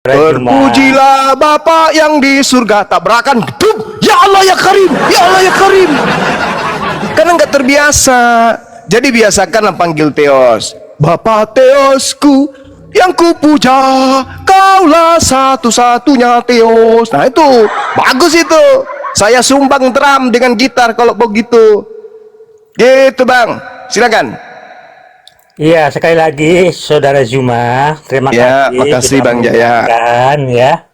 Terpujilah Bapa yang di surga. Tabrakan, gedub. Ya Allah ya Karim, ya Allah ya Karim. Karena nggak terbiasa. Jadi biasakanlah panggil Theos. Bapa Theosku yang kupuja, kaulah satu-satunya Theos. Nah itu bagus itu. Saya sumbang drum dengan gitar kalau begitu. Gitu bang, silakan. Iya, sekali lagi Saudara Zuma, terima kasih. Makasih Bang Jaya. Ya,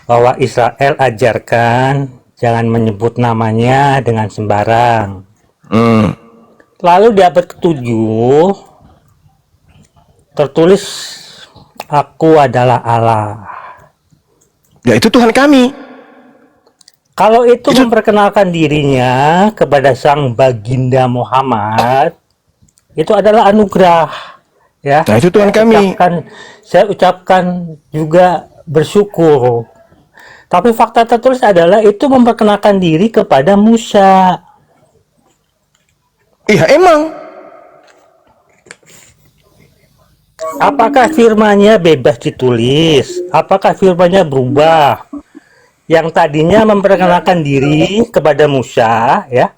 bahwa Israel ajarkan jangan menyebut namanya dengan sembarang. Lalu di abad ke-7 tertulis aku adalah Allah. Ya itu Tuhan kami. Kalau itu memperkenalkan dirinya kepada sang baginda Muhammad, itu adalah anugerah, ya. Nah itu Tuhan kami. Saya ucapkan juga bersyukur. Tapi fakta tertulis adalah itu memperkenalkan diri kepada Musa. Iya emang. Apakah firmannya bebas ditulis? Apakah firmannya berubah? Yang tadinya memperkenalkan diri kepada Musa, ya,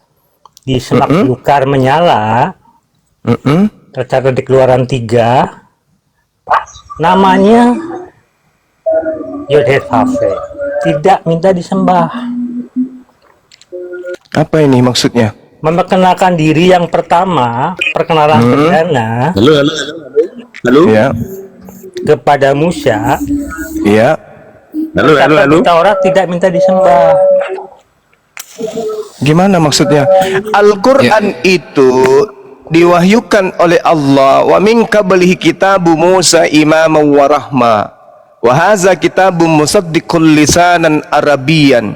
di semak belukar menyala. Tercatat di Keluaran 3, namanya Yod-Heh-Vav-He, tidak minta disembah. Apa ini maksudnya? Memperkenalkan diri yang pertama, perkenalan perdana Ya. kepada Musa. Iya. Lalu Taurat tidak minta disembah. Gimana maksudnya? Al-Quran itu diwahyukan oleh Allah. Wa min qablihi kitabu Musa imaman wa rahma. Wa hadza kitabun musaddiqul lisanan arabiyyan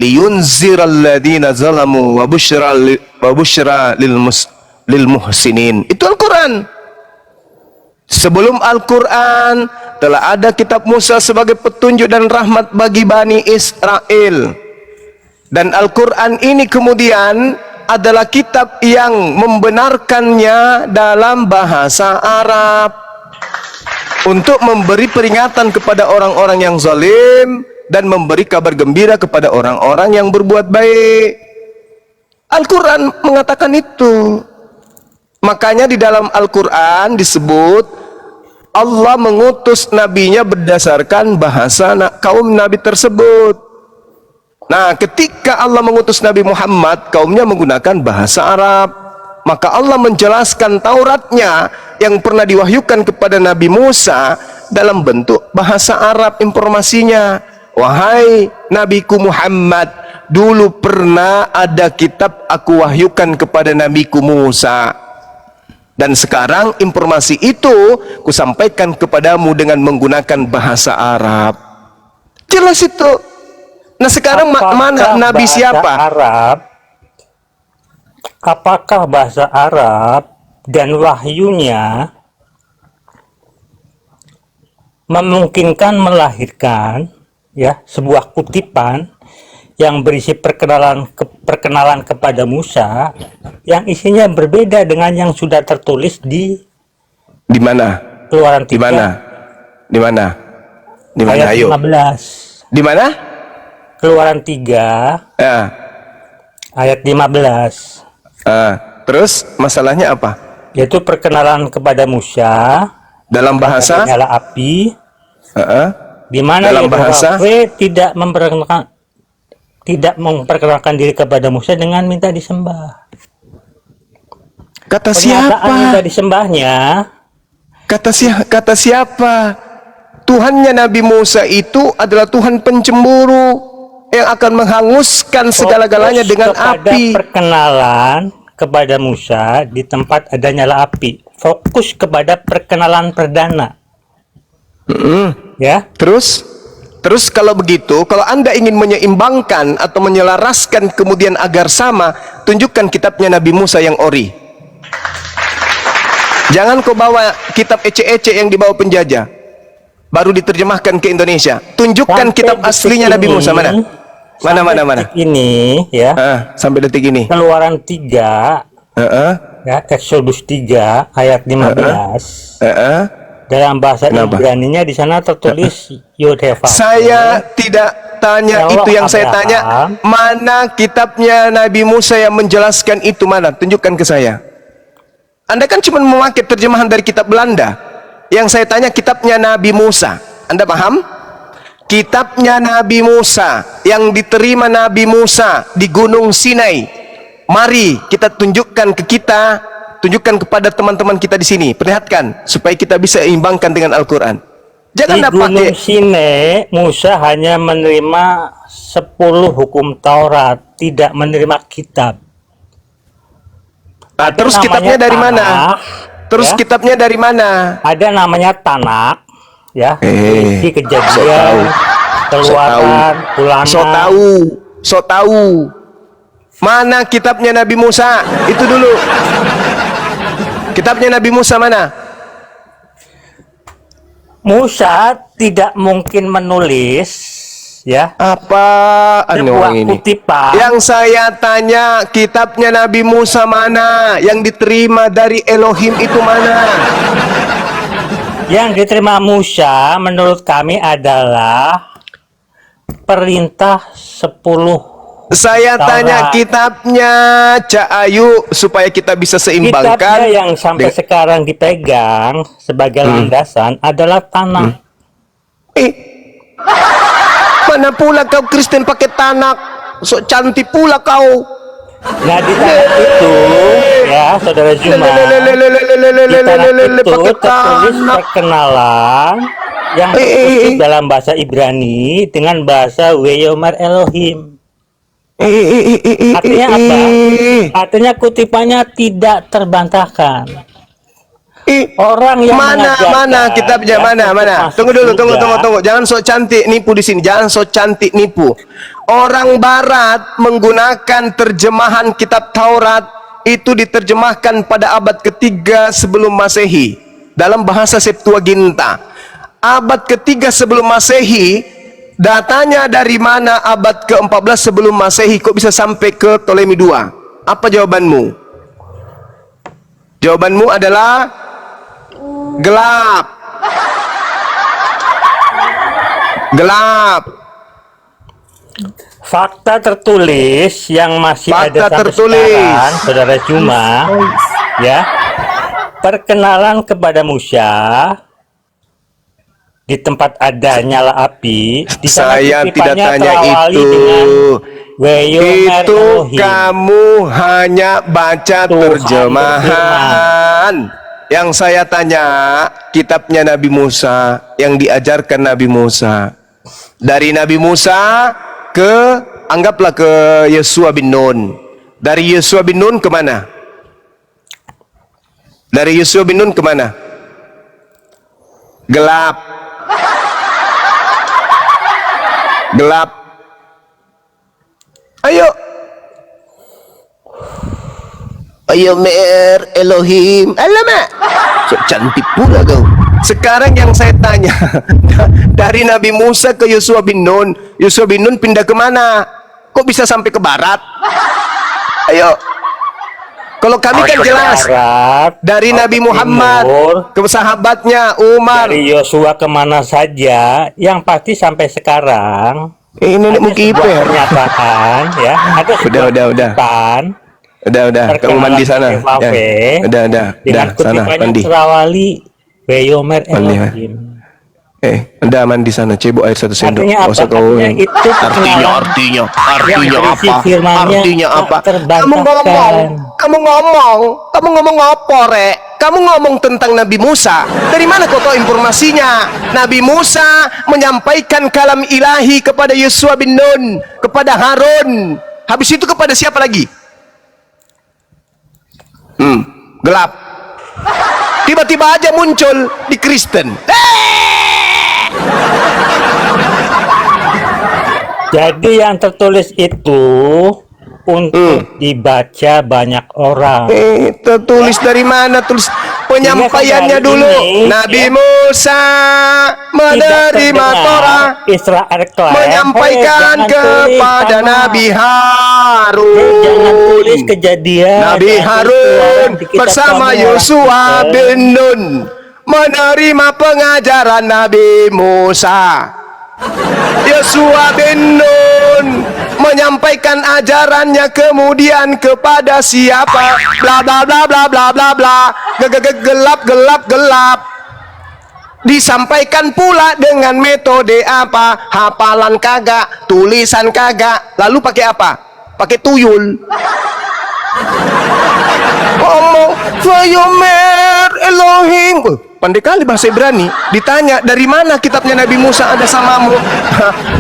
liyunziral ladzina zalamu wa busyra lil muhsinin. Itu Al-Quran. Sebelum Al-Quran telah ada kitab Musa sebagai petunjuk dan rahmat bagi Bani Israel. Dan Al-Quran ini kemudian adalah kitab yang membenarkannya dalam bahasa Arab untuk memberi peringatan kepada orang-orang yang zalim dan memberi kabar gembira kepada orang-orang yang berbuat baik. Al-Quran mengatakan itu. Makanya di dalam Al-Quran disebut Allah mengutus nabinya berdasarkan bahasa kaum nabi tersebut. Nah, ketika Allah mengutus Nabi Muhammad, kaumnya menggunakan bahasa Arab. Maka Allah menjelaskan Tauratnya yang pernah diwahyukan kepada Nabi Musa dalam bentuk bahasa Arab informasinya. Wahai Nabiku Muhammad, dulu pernah ada kitab aku wahyukan kepada Nabiku Musa. Dan sekarang informasi itu kusampaikan kepadamu dengan menggunakan bahasa Arab. Jelas itu. Nah sekarang mana Nabi siapa? Apakah bahasa Arab dan wahyunya memungkinkan melahirkan, ya, sebuah kutipan yang berisi perkenalan kepada Musa yang isinya berbeda dengan yang sudah tertulis di mana? Keluaran 3. Di mana? Ayat Ayo. 15. Di mana? Keluaran 3. Ya. Ayat 15. Terus masalahnya apa? Yaitu perkenalan kepada Musa dalam bahasa nyala api. Di mana dalam bahasa tidak memperkenalkan diri kepada Musa dengan minta disembah. Kata Pernyataan siapa? minta disembahnya. Kata siapa? Tuhannya Nabi Musa itu adalah Tuhan pencemburu yang akan menghanguskan segala-galanya dengan api. Perkenalan kepada Musa di tempat ada nyala api. Fokus kepada perkenalan perdana. Ya. Terus kalau begitu, kalau Anda ingin menyeimbangkan atau menyelaraskan kemudian agar sama, tunjukkan kitabnya Nabi Musa yang ori. Jangan kau bawa kitab ece-ece yang dibawa penjajah baru diterjemahkan ke Indonesia. Tunjukkan kitab aslinya Nabi Musa mana? Mana? Ini ya. Sampai detik ini. Keluaran 3. Ya, Exodus 3 ayat 15. Dalam bahasa Kenapa? Ibraninya di sana tertulis Yud He Vav He. Saya tidak tanya Kalau itu, yang saya Abraham- tanya mana kitabnya Nabi Musa yang menjelaskan itu, mana? Tunjukkan ke saya. Anda kan cuma memakai terjemahan dari kitab Belanda. Yang saya tanya kitabnya Nabi Musa. Anda paham? Kitabnya Nabi Musa yang diterima Nabi Musa di Gunung Sinai. Mari kita tunjukkan tunjukkan kepada teman-teman kita di sini. Perlihatkan supaya kita bisa imbangkan dengan Al-Quran. Jangan Di dapat Gunung Sinai, Musa hanya menerima 10 hukum Taurat, tidak menerima kitab. Ada terus namanya kitabnya dari mana? Tanakh, Terus ya. kitabnya dari mana? Ada namanya Tanakh, ya, berisi so tahu. Kejadian, Keluaran, Ulangan. So tahu. Mana kitabnya Nabi Musa? Itu dulu. Kitabnya Nabi Musa mana? Musa tidak mungkin menulis, ya, Apa sebuah ini? kutipan. Yang saya tanya kitabnya Nabi Musa mana? Yang diterima dari Elohim itu mana? Yang diterima Musa menurut kami adalah perintah 10. Saya Taurat. tanya kitabnya Cak Ayu supaya kita bisa Kitabnya seimbangkan. yang sampai sekarang dipegang sebagai landasan adalah Tanakh. Mana pula kau Kristen pakai Tanakh? Sok cantik pula kau. Nah, di Tanakh itu, ya, Saudara Juma, di Tanakh itu tertulis perkenalan yang tertulis dalam bahasa Ibrani dengan bahasa Weyomer Elohim. Artinya apa? Artinya kutipannya tidak terbantahkan. Orang yang mana mengajarkan, kitabnya, ya, mana masuk tunggu dulu, surga. tunggu, jangan sok cantik nipu di sini, jangan sok cantik nipu. Orang Barat menggunakan terjemahan kitab Taurat itu diterjemahkan pada abad ketiga sebelum Masehi dalam bahasa Septuaginta. Abad ketiga sebelum Masehi. Datanya dari mana abad ke-14 sebelum Masehi kok bisa sampai ke Ptolemy II? Apa jawabanmu? Jawabanmu adalah gelap. Gelap. Fakta tertulis yang masih Fakta ada sampai tertulis. sekarang, Saudara Juma, ya, perkenalan kepada Musa di tempat ada nyala api. Di sana Saya tidak kutipannya tanya terawali itu. dengan Weyomer Itu Elohim. kamu hanya baca Tuhan terjemahan. Yang saya tanya kitabnya Nabi Musa yang diajarkan Nabi Musa. Dari Nabi Musa anggaplah ke Yesua bin Nun. Dari Yesua bin Nun ke mana? Dari Yesua bin Nun ke mana? Gelap. Gelap. Ayo mer Elohim. Alamak. So cantik pula kau. Sekarang yang saya tanya dari Nabi Musa ke Yosua bin Nun. Yosua bin Nun pindah ke mana? Kok bisa sampai ke barat? Ayo. Kalau kami kan jelas Barat, dari Nabi Muhammad Timur, ke sahabatnya Umar. dari Yosua kemana saja, yang pasti sampai sekarang Ini ada mau sebuah kiper. pernyataan, ya, ada sebuah Udah. kutipan Udah. Kamu mandi sana. Perkenalan Ya. Udah. dengan Sana kutipannya mandi. terawali Weyomer Mandi, ya. Elohim. Udah mandi sana, cebok air 1 sendok. Artinya Nggak apa? usah kau. Artinya itu perkenalan Artinya yang berisi apa? firman-Nya Artinya tak apa? terbantahkan. Kamu ngomong apa, Rek? Kamu ngomong tentang Nabi Musa. Dari mana kau tahu informasinya? Nabi Musa menyampaikan kalam ilahi kepada Yosua bin Nun, kepada Harun. Habis itu kepada siapa lagi? Gelap. Tiba-tiba aja muncul di Kristen. Jadi yang tertulis itu untuk dibaca banyak orang. Tertulis dari mana? Tulis penyampaiannya Sehingga dulu. ini, Nabi ya, Musa menerima Torah, Israel klaim, menyampaikan jangan tulis kepada sama. Nabi Harun. Jangan tulis Kejadian. Nabi jangan tulis Harun Keluaran di kitab bersama kamu, Yosua orang Kristen. bin Nun menerima pengajaran Nabi Musa. Yosua bin Nun menyampaikan ajarannya kemudian kepada siapa? Bla bla bla bla bla bla bla. Gelap gelap gelap. Disampaikan pula dengan metode apa? Hafalan kagak, tulisan kagak. Lalu pakai apa? Pakai tuyul. Ngomong Vayomer Elohim. Pandai kali bahasa Ibrani. Ditanya dari mana kitabnya Nabi Musa ada samamu.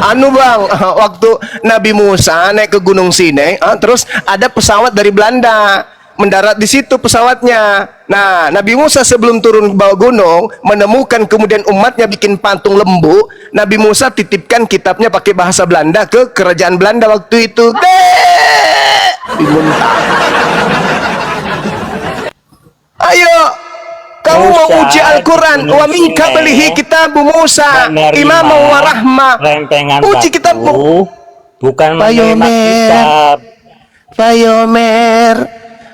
Anu bang, waktu Nabi Musa naik ke Gunung Sinai, terus ada pesawat dari Belanda mendarat di situ pesawatnya. Nah, Nabi Musa sebelum turun ke bawah gunung menemukan kemudian umatnya bikin patung lembu. Nabi Musa titipkan kitabnya pakai bahasa Belanda ke kerajaan Belanda waktu itu. Ayo, kamu mau uji Al-Quran? Wa min qablihi kitabu Musa imaman wa rahmah. Uji kitabmu. Bukan menerima kitab.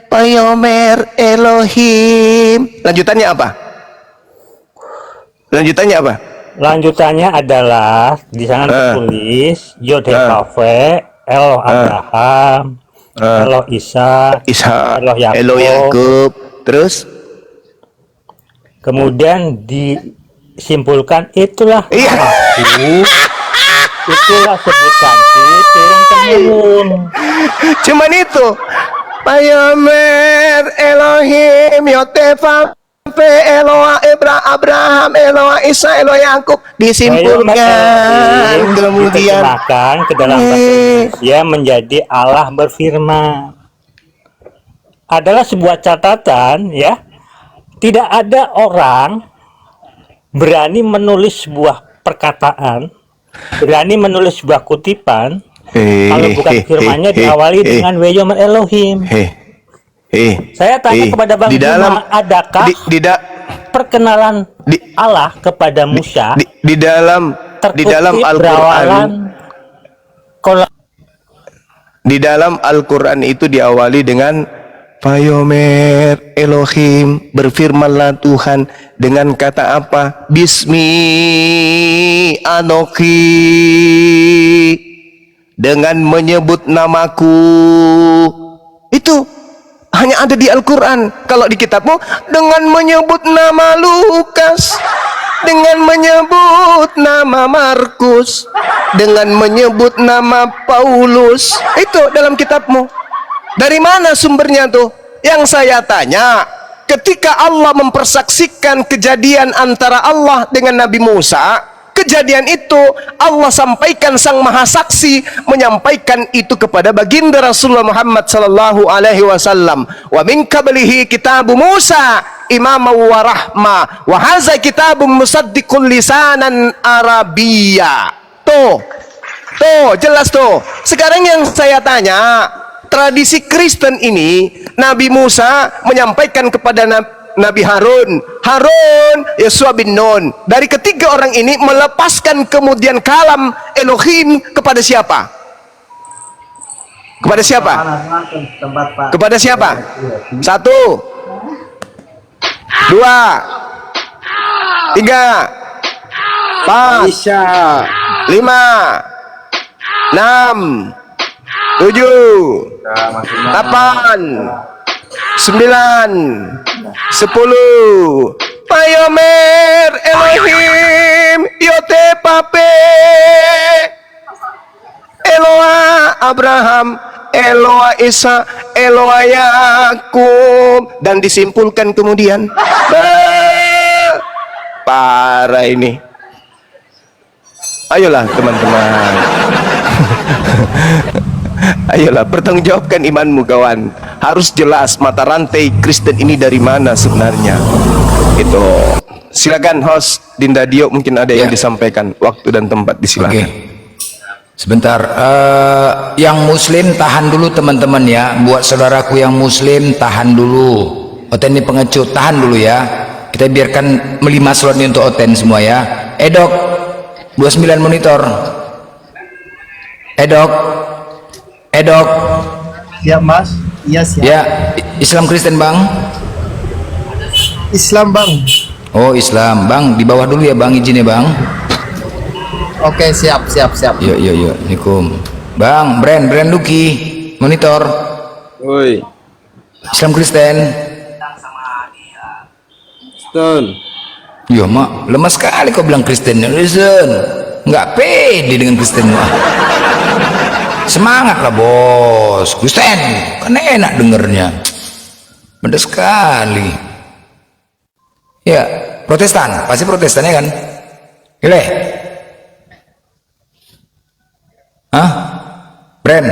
Vayomer Elohim. Lanjutannya apa? Lanjutannya adalah di sana tertulis Yod Hekave, Eloh Abraham, Eloh Isa, Eloh Yakub. Terus kemudian disimpulkan itulah aku, itulah sebutan turun temurun. Cuman itu. Vayomer Elohim Yotefa Eloah Abraham Eloah Isa Eloah Yakub disimpulkan kemudian ke dalam bahasa Indonesia menjadi Allah berfirman. Adalah sebuah catatan ya. Tidak ada orang berani menulis sebuah perkataan, berani menulis sebuah kutipan kalau bukan firmannya diawali dengan Vayomer Elohim. Saya tanya kepada Bang Juma, adakah perkenalan Allah kepada Musa di dalam Al-Qur'an? Di dalam Al-Qur'an itu diawali dengan Vayomer Elohim, berfirmanlah Tuhan dengan kata apa? Bismi Anoki, dengan menyebut namaku. Itu hanya ada di Al-Quran. Kalau di kitabmu dengan menyebut nama Lukas, dengan menyebut nama Markus, dengan menyebut nama Paulus. Itu dalam kitabmu. Dari mana sumbernya tuh? Yang saya tanya, ketika Allah mempersaksikan kejadian antara Allah dengan Nabi Musa, kejadian itu Allah sampaikan, sang maha saksi menyampaikan itu kepada baginda Rasulullah Muhammad sallallahu alaihi wasallam. Wa min qablihi kitabu Musa imaman wa rahmah wa hadza kitabun musaddiqul lisanan arabiyya. Tuh jelas tuh. Sekarang yang saya tanya, tradisi Kristen ini Nabi Musa menyampaikan kepada Nabi Harun, Yosua bin Nun. Dari ketiga orang ini melepaskan kemudian kalam Elohim kepada siapa? Kepada siapa? Kepada siapa? 1, 2, 3, 4, 5, 6, 7, 8, 9, 10, Vayomer Elohim Yotepape Eloah Abraham Eloah Isa Eloah Yakub, dan disimpulkan kemudian parah ini. Ayolah teman-teman. Ayolah, pertanggungjawabkan imanmu kawan. Harus jelas mata rantai Kristen ini dari mana sebenarnya. Itu. Silakan host Dinda Dio, mungkin ada yang disampaikan. Waktu dan tempat disilakan. Oke. Sebentar, yang muslim tahan dulu teman-teman ya. Buat saudaraku yang muslim tahan dulu. Oten ini pengecut, tahan dulu ya. Kita biarkan 5 slot ini untuk Oten semua ya. Edok 29 monitor. Edok. Siap mas. Iya siap. Ya, Islam Kristen bang. Islam bang. Oh Islam, Bang di bawah dulu ya Bang, izin ya Bang. Oke, siap. Yuk. Assalamualaikum. Bang, Brand Luki, monitor. Woi, Islam Kristen. Stone. Yo mak, lemah sekali kau bilang Kristen. Kristen, nggak pede dengan Kristen. Semangat lah bos, Kristen, kan enak dengernya. Bener sekali. Ya, Protestan, pasti Protestan ya kan? Gile. Hah? Brand.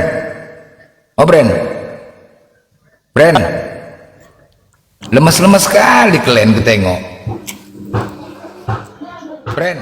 Oh Brand. Lemas-lemas sekali kalian ketengok. Brand.